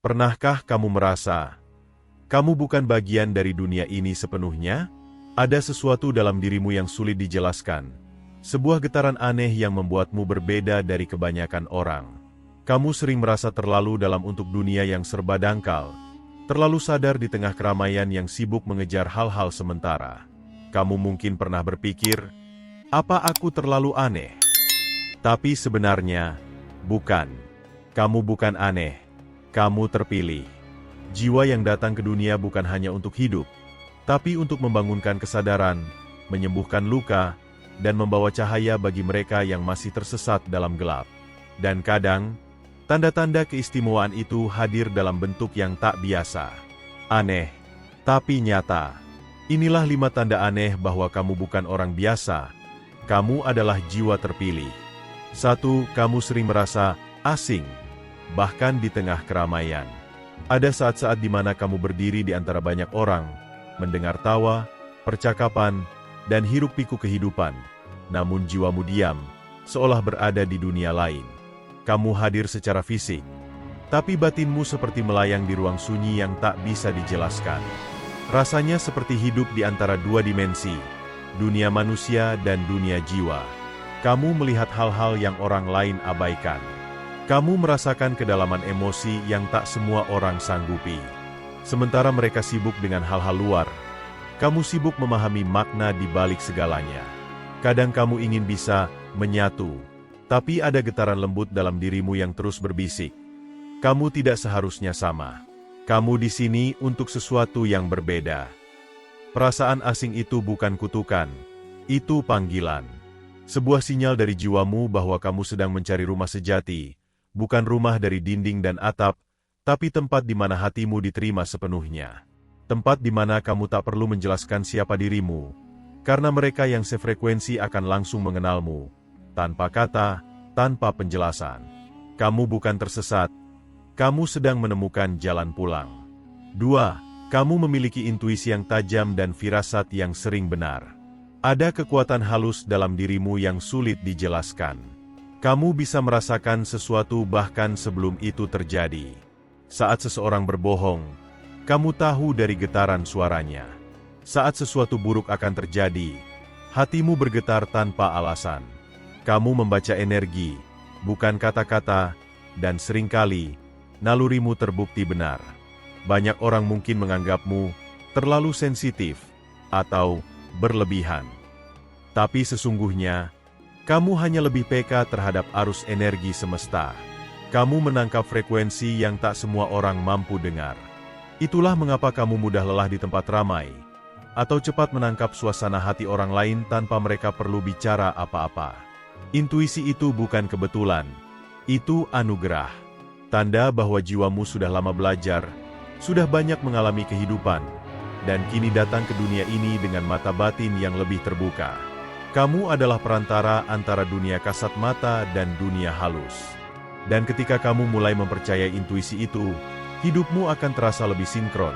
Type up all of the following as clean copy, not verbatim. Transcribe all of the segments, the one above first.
Pernahkah kamu merasa kamu bukan bagian dari dunia ini sepenuhnya? Ada sesuatu dalam dirimu yang sulit dijelaskan. Sebuah getaran aneh yang membuatmu berbeda dari kebanyakan orang. Kamu sering merasa terlalu dalam untuk dunia yang serba dangkal, terlalu sadar di tengah keramaian yang sibuk mengejar hal-hal sementara. Kamu mungkin pernah berpikir, apa aku terlalu aneh? Tapi sebenarnya, bukan. Kamu bukan aneh. Kamu terpilih. Jiwa yang datang ke dunia bukan hanya untuk hidup, tapi untuk membangunkan kesadaran, menyembuhkan luka, dan membawa cahaya bagi mereka yang masih tersesat dalam gelap. Dan kadang, tanda-tanda keistimewaan itu hadir dalam bentuk yang tak biasa. Aneh, tapi nyata. Inilah 5 tanda aneh bahwa kamu bukan orang biasa. Kamu adalah jiwa terpilih. 1. Kamu sering merasa asing, bahkan di tengah keramaian. Ada saat-saat di mana kamu berdiri di antara banyak orang, mendengar tawa, percakapan, dan hiruk-pikuk kehidupan, namun jiwamu diam, seolah berada di dunia lain. Kamu hadir secara fisik, tapi batinmu seperti melayang di ruang sunyi yang tak bisa dijelaskan. Rasanya seperti hidup di antara 2 dimensi, dunia manusia dan dunia jiwa. Kamu melihat hal-hal yang orang lain abaikan. Kamu merasakan kedalaman emosi yang tak semua orang sanggupi. Sementara mereka sibuk dengan hal-hal luar, kamu sibuk memahami makna di balik segalanya. Kadang kamu ingin bisa menyatu, tapi ada getaran lembut dalam dirimu yang terus berbisik. Kamu tidak seharusnya sama. Kamu di sini untuk sesuatu yang berbeda. Perasaan asing itu bukan kutukan, itu panggilan. Sebuah sinyal dari jiwamu bahwa kamu sedang mencari rumah sejati, bukan rumah dari dinding dan atap, tapi tempat di mana hatimu diterima sepenuhnya. Tempat di mana kamu tak perlu menjelaskan siapa dirimu, karena mereka yang sefrekuensi akan langsung mengenalmu, tanpa kata, tanpa penjelasan. Kamu bukan tersesat, kamu sedang menemukan jalan pulang. 2. Kamu memiliki intuisi yang tajam dan firasat yang sering benar. Ada kekuatan halus dalam dirimu yang sulit dijelaskan. Kamu bisa merasakan sesuatu bahkan sebelum itu terjadi. Saat seseorang berbohong, kamu tahu dari getaran suaranya. Saat sesuatu buruk akan terjadi, hatimu bergetar tanpa alasan. Kamu membaca energi, bukan kata-kata, dan seringkali, nalurimu terbukti benar. Banyak orang mungkin menganggapmu terlalu sensitif atau berlebihan. Tapi sesungguhnya, kamu hanya lebih peka terhadap arus energi semesta. Kamu menangkap frekuensi yang tak semua orang mampu dengar. Itulah mengapa kamu mudah lelah di tempat ramai, atau cepat menangkap suasana hati orang lain tanpa mereka perlu bicara apa-apa. Intuisi itu bukan kebetulan, itu anugerah. Tanda bahwa jiwamu sudah lama belajar, sudah banyak mengalami kehidupan, dan kini datang ke dunia ini dengan mata batin yang lebih terbuka. Kamu adalah perantara antara dunia kasat mata dan dunia halus. Dan ketika kamu mulai mempercayai intuisi itu, hidupmu akan terasa lebih sinkron,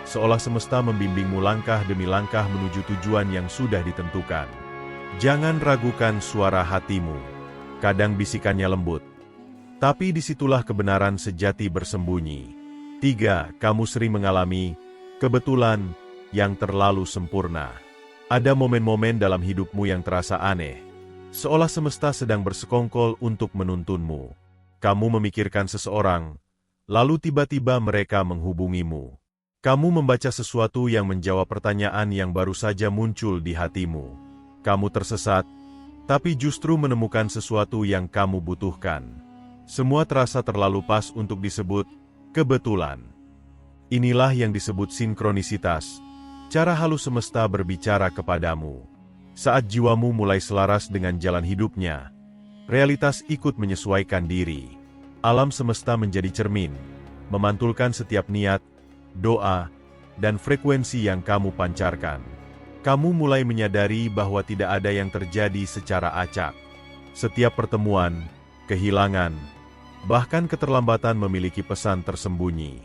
seolah semesta membimbingmu langkah demi langkah menuju tujuan yang sudah ditentukan. Jangan ragukan suara hatimu. Kadang bisikannya lembut, tapi disitulah kebenaran sejati bersembunyi. 3. Kamu sering mengalami kebetulan yang terlalu sempurna. Ada momen-momen dalam hidupmu yang terasa aneh, seolah semesta sedang bersekongkol untuk menuntunmu. Kamu memikirkan seseorang, lalu tiba-tiba mereka menghubungimu. Kamu membaca sesuatu yang menjawab pertanyaan yang baru saja muncul di hatimu. Kamu tersesat, tapi justru menemukan sesuatu yang kamu butuhkan. Semua terasa terlalu pas untuk disebut kebetulan. Inilah yang disebut sinkronisitas, cara halus semesta berbicara kepadamu. Saat jiwamu mulai selaras dengan jalan hidupnya, realitas ikut menyesuaikan diri. Alam semesta menjadi cermin, memantulkan setiap niat, doa, dan frekuensi yang kamu pancarkan. Kamu mulai menyadari bahwa tidak ada yang terjadi secara acak. Setiap pertemuan, kehilangan, bahkan keterlambatan memiliki pesan tersembunyi.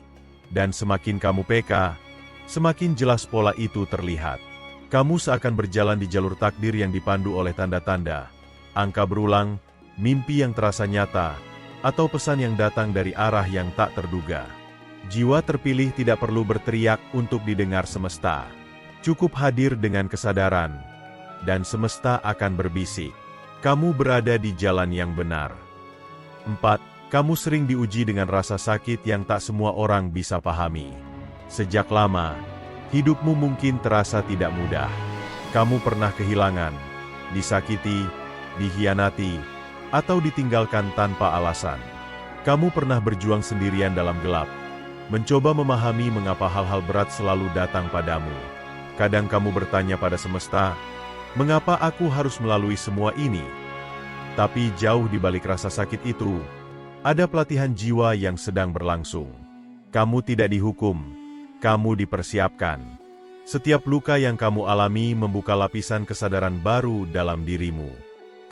Dan semakin kamu peka, semakin jelas pola itu terlihat. Kamu seakan berjalan di jalur takdir yang dipandu oleh tanda-tanda, angka berulang, mimpi yang terasa nyata, atau pesan yang datang dari arah yang tak terduga. Jiwa terpilih tidak perlu berteriak untuk didengar semesta. Cukup hadir dengan kesadaran, dan semesta akan berbisik. Kamu berada di jalan yang benar. 4. Kamu sering diuji dengan rasa sakit yang tak semua orang bisa pahami. Sejak lama, hidupmu mungkin terasa tidak mudah. Kamu pernah kehilangan, disakiti, dikhianati, atau ditinggalkan tanpa alasan. Kamu pernah berjuang sendirian dalam gelap, mencoba memahami mengapa hal-hal berat selalu datang padamu. Kadang kamu bertanya pada semesta, mengapa aku harus melalui semua ini? Tapi jauh di balik rasa sakit itu, ada pelatihan jiwa yang sedang berlangsung. Kamu tidak dihukum, kamu dipersiapkan. Setiap luka yang kamu alami membuka lapisan kesadaran baru dalam dirimu.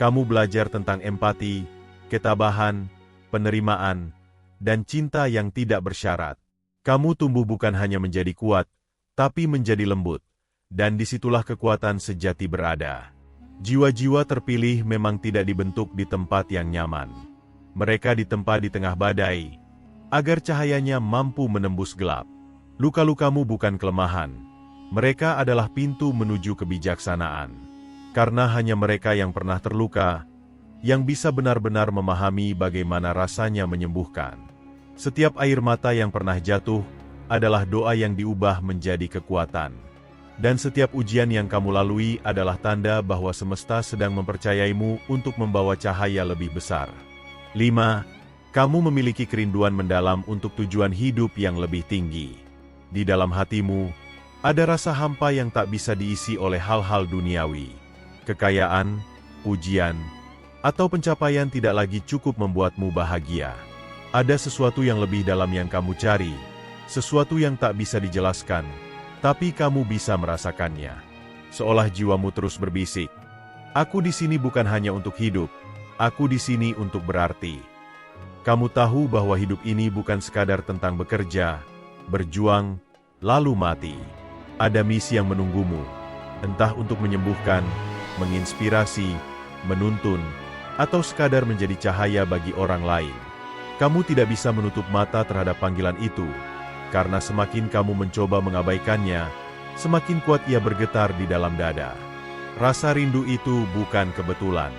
Kamu belajar tentang empati, ketabahan, penerimaan, dan cinta yang tidak bersyarat. Kamu tumbuh bukan hanya menjadi kuat, tapi menjadi lembut, dan disitulah kekuatan sejati berada. Jiwa-jiwa terpilih memang tidak dibentuk di tempat yang nyaman. Mereka ditempa di tengah badai, agar cahayanya mampu menembus gelap. Luka-lukamu bukan kelemahan, mereka adalah pintu menuju kebijaksanaan. Karena hanya mereka yang pernah terluka, yang bisa benar-benar memahami bagaimana rasanya menyembuhkan. Setiap air mata yang pernah jatuh adalah doa yang diubah menjadi kekuatan. Dan setiap ujian yang kamu lalui adalah tanda bahwa semesta sedang mempercayaimu untuk membawa cahaya lebih besar. 5. Kamu memiliki kerinduan mendalam untuk tujuan hidup yang lebih tinggi. Di dalam hatimu, ada rasa hampa yang tak bisa diisi oleh hal-hal duniawi. Kekayaan, pujian, atau pencapaian tidak lagi cukup membuatmu bahagia. Ada sesuatu yang lebih dalam yang kamu cari, sesuatu yang tak bisa dijelaskan, tapi kamu bisa merasakannya. Seolah jiwamu terus berbisik, "Aku di sini bukan hanya untuk hidup, aku di sini untuk berarti." Kamu tahu bahwa hidup ini bukan sekadar tentang bekerja, berjuang, lalu mati. Ada misi yang menunggumu, entah untuk menyembuhkan, menginspirasi, menuntun, atau sekadar menjadi cahaya bagi orang lain. Kamu tidak bisa menutup mata terhadap panggilan itu, karena semakin kamu mencoba mengabaikannya, semakin kuat ia bergetar di dalam dada. Rasa rindu itu bukan kebetulan.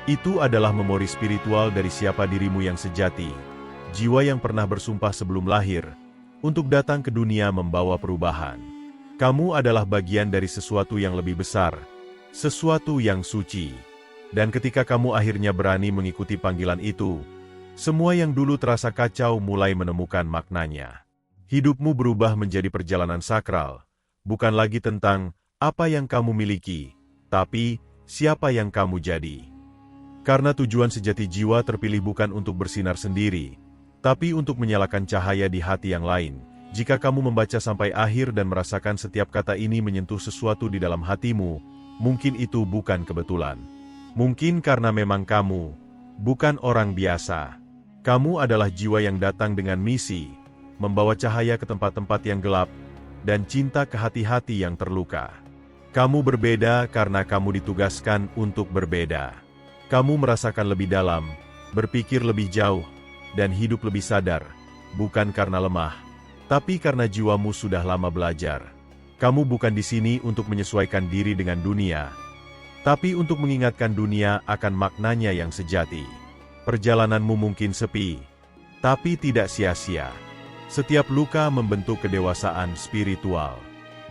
Itu adalah memori spiritual dari siapa dirimu yang sejati, jiwa yang pernah bersumpah sebelum lahir, untuk datang ke dunia membawa perubahan. Kamu adalah bagian dari sesuatu yang lebih besar, sesuatu yang suci. Dan ketika kamu akhirnya berani mengikuti panggilan itu, semua yang dulu terasa kacau mulai menemukan maknanya. Hidupmu berubah menjadi perjalanan sakral, bukan lagi tentang apa yang kamu miliki, tapi siapa yang kamu jadi. Karena tujuan sejati jiwa terpilih bukan untuk bersinar sendiri, tapi untuk menyalakan cahaya di hati yang lain. Jika kamu membaca sampai akhir dan merasakan setiap kata ini menyentuh sesuatu di dalam hatimu, mungkin itu bukan kebetulan. Mungkin karena memang kamu bukan orang biasa. Kamu adalah jiwa yang datang dengan misi, membawa cahaya ke tempat-tempat yang gelap, dan cinta ke hati-hati yang terluka. Kamu berbeda karena kamu ditugaskan untuk berbeda. Kamu merasakan lebih dalam, berpikir lebih jauh, dan hidup lebih sadar, bukan karena lemah, tapi karena jiwamu sudah lama belajar. Kamu bukan di sini untuk menyesuaikan diri dengan dunia, tapi untuk mengingatkan dunia akan maknanya yang sejati. Perjalananmu mungkin sepi, tapi tidak sia-sia. Setiap luka membentuk kedewasaan spiritual.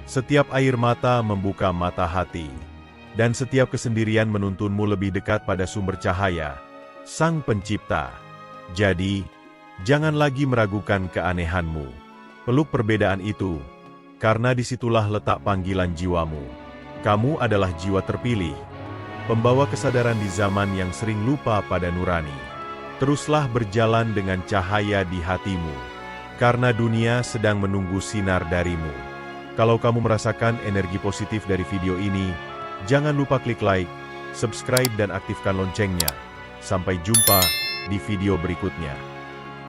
Setiap air mata membuka mata hati. Dan setiap kesendirian menuntunmu lebih dekat pada sumber cahaya, Sang Pencipta. Jadi, jangan lagi meragukan keanehanmu. Peluk perbedaan itu, karena disitulah letak panggilan jiwamu. Kamu adalah jiwa terpilih, pembawa kesadaran di zaman yang sering lupa pada nurani. Teruslah berjalan dengan cahaya di hatimu, karena dunia sedang menunggu sinar darimu. Kalau kamu merasakan energi positif dari video ini, jangan lupa klik like, subscribe dan aktifkan loncengnya. Sampai jumpa di video berikutnya.